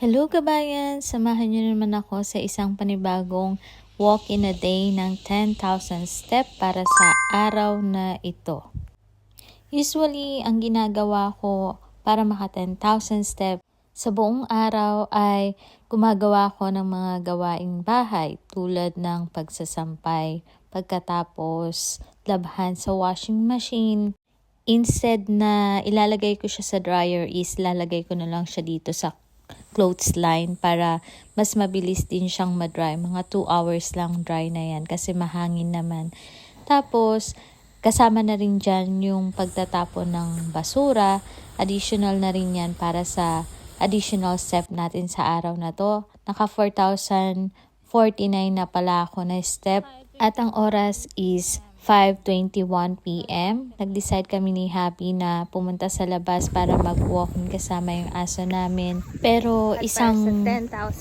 Hello kabayan! Samahan niyo naman ako sa isang panibagong walk in a day ng 10,000 step para sa araw na ito. Usually, ang ginagawa ko para maka 10,000 step sa buong araw ay gumagawa ko ng mga gawaing bahay tulad ng pagsasampay, pagkatapos labhan sa washing machine. Instead na ilalagay ko siya sa dryer is lalagay ko na lang siya dito sa clothes line para mas mabilis din siyang ma-dry. Mga 2 hours lang dry na yan kasi mahangin naman. Tapos, kasama na rin dyan yung pagtatapon ng basura. Additional na rin yan para sa additional step natin sa araw na to. Naka 4,049 na pala ako na step. At ang oras is 5:21 p.m. Nag-decide kami ni Happy na pumunta sa labas para mag-walking kasama yung aso namin. Pero isang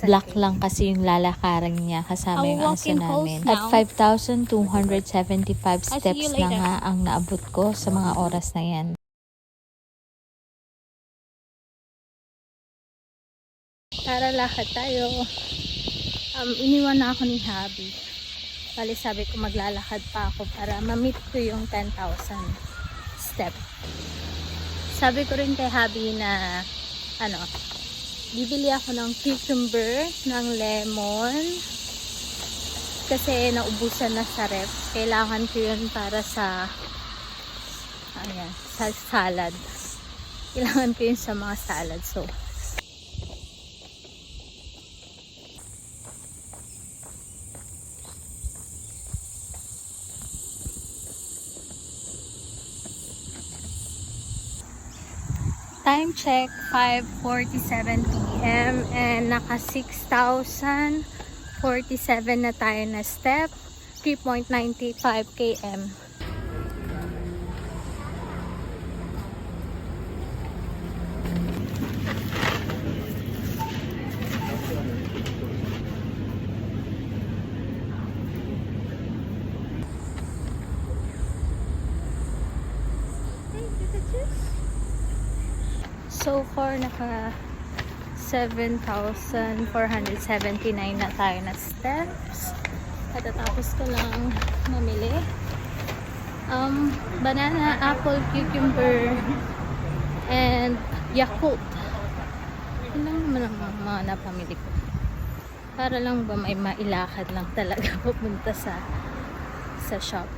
block lang kasi yung lalakaran niya kasama yung aso namin. At 5,275 steps na nga ang naabot ko sa mga oras na yan. Tara, lakad tayo. Iniwan na ako ni Happy. Bali, sabi ko maglalakad pa ako para ma-meet ko yung 10,000 step. Sabi ko rin kay Happy na bibili ako ng cucumber, ng lemon, kasi naubusan na sa ref. Kailangan ko yun para sa sa salad. Kailangan ko yun sa mga salad. So, time check, 5:47 p.m. and naka 6,047 na tayo na step, 3.95 km. So far, naka 7,479 na tayo na steps. Katatapos ko lang mamili. Banana, apple, cucumber, and Yakult. Yun lang naman ang mga napamili ko. Para lang ba may mailakad lang talaga pupunta sa shop.